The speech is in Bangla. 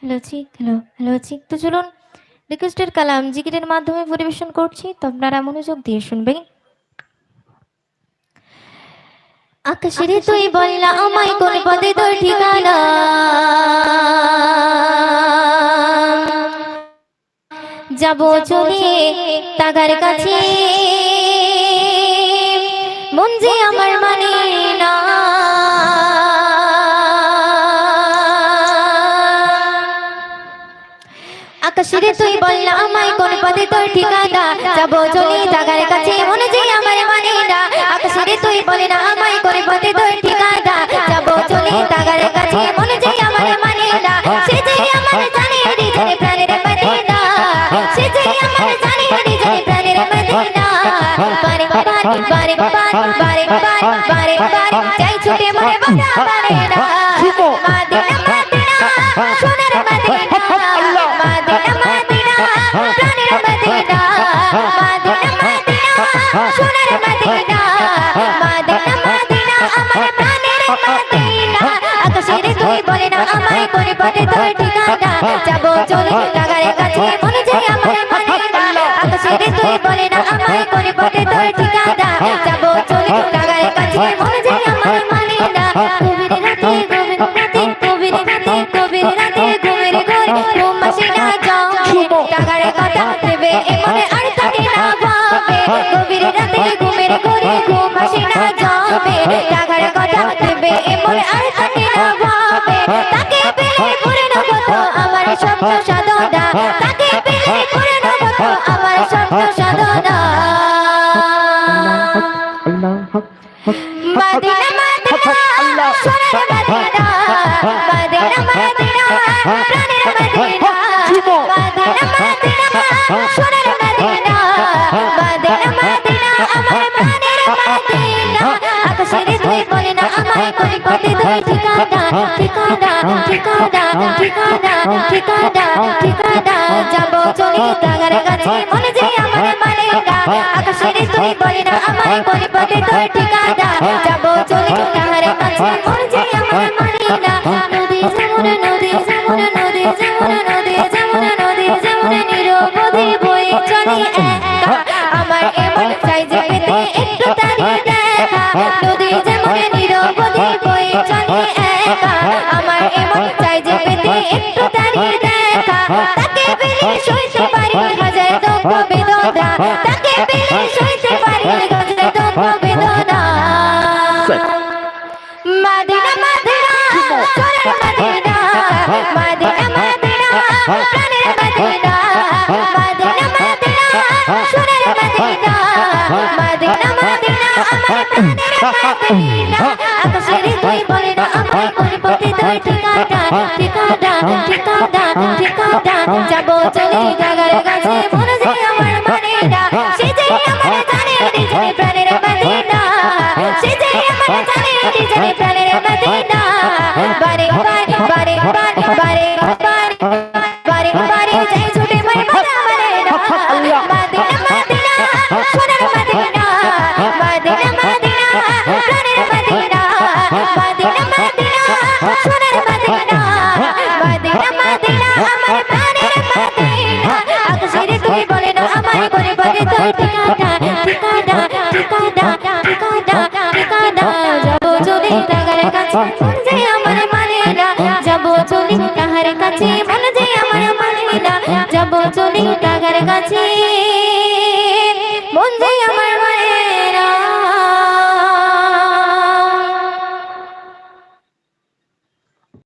হ্যালো চিক, হ্যালো হ্যালো চিক। তো চলুন রিকোয়েস্টের কালাম জিকিরের মাধ্যমে পরিবেশন করছি, তো আপনারা মনোযোগ দিয়ে শুনবেন। আকাশেরে তুই বললা আমায় কোন পদে তোর ঠিকানা, যাব চলে তাগার কাছে, মন যে আমার মানে না। আকাশেরে তুই বললা আমায় কোন পদে তোর ঠিকানা, যাব চলে তাগার কাছে, মন যে আমার মানে না। আকাশেরে তুই বলে না আমায় কোন পদে তোর ঠিকানা, যাব চলে তাগার কাছে, মন যে আমার মানে না। সে যে আমার জানে হৃদয়ে প্রাণের মদিনা, সে যে আমার জানে হৃদয়ে প্রাণের মদিনা। বারে বারে বারে বারে বারে বারে যাই ছুটে মনে বাধা বারে না। মদিনা মদিনা সোনার মদিনা, মদিনা মদিনা প্রাণের মদিনা, মদিনা মদিনা সোনার মদিনা, মদিনা মদিনা আমার প্রাণের মদিনা। আকাশের তুই বলে না আমায় কোন পদে তোর ঠিকানা, যাব চলে তাগার কাছে, মন যে আমার মানে না। আকাশের তুই বলে না আমায় কোন পদে তোর ঠিকানা, যাব চলে তাগার কাছে, মন যে আমার মানে না। গভীর রাতে গভীর রাতে গভীর রাতে ঘুম আসে না জমে, তাগার কথা ভেবে মনে আর থাকে না ভাবে। গভীর রাতে ঘুম আসে না জমে, তাগার কথা ভেবে মনে আর থাকে না ভাবে। তাকে পেলে পূর্ণ হতো আমার স্বপ্ন সাধনা, তাকে পেলে পূর্ণ হতো আমার স্বপ্ন সাধনা। মদিনা মদিনা সোনার মদিনা, মদিনা মদিনা প্রাণের মদিনা, মদিনা মদিনা সোনার মদিনা, মদিনা মদিনা আমার প্রাণের মদিনা। আকাশের তুই বলে না আমায় কোন পদে তোর ঠিকানা, ঠিকানা ঠিকানা ঠিকানা ঠিকানা ঠিকানা, যাব চলে তাগার কাছে, মন যে আমার মানে না। আকাশের তুই বলে না আমায় কোন পদে তোর ঠিকানা, যাব চলে তাগার কাছে, মন যে আমার মানে না। নদী যেমন নদী যেমন নদী যেমন নদী যেমন নদী যেমন নিরবধি বয়ে চলে একা, আমার এমন চাই যে পেতে একটু তারি দেখা। নদী যেমন নিরবধি বয়ে চলে একা, আমার এমন চাই যে পেতে একটু তারি দেখা। তাকে পেলে সইতে পারি হাজার দুঃখ বেদনা, তাকে পেলে সইতে পারি হাজার দুঃখ বেদনা। মদিনা মদিনা সোনার মদিনা, মদিনা মদিনা প্রাণের মদিনা, মদিনা মদিনা সোনার মদিনা, মদিনা মদিনা আমার প্রাণের মদিনা। আকাশের তুই বলে না আমায় কোন পদে তোর ঠিকানা, ঠিকানা ঠিকানা ঠিকানা, যাব চলে তাগার কাছে, মন যে আমার মানে না। সে যে আমার জানে হৃদয়ে প্রাণের মদিনা, সে যে আমার জানে হৃদয়ে প্রাণের মদিনা। বারে বারে বারে বারে বারে বারে বারে যাই ছুটে মনে বাধা বারে না। মদিনা মদিনা সোনার মদিনা, মদিনা মদিনা প্রাণের মদিনা, মদিনা মদিনা সোনার মদিনা, মদিনা মদিনা আমার প্রাণের মদিনা। আকাশের তুই বলে না আমায় কোন পদে তোর ঠিকানা, ঠিকানা ঠিকানা ঠিকানা ঠিকানা, যাব চলে তাগার কাছে, মন যে আমার মানে না। যাব চলে তাহার কাছে, মন যে আমার মানে না। যাব চলে তাগার কাছে, মন যে আমার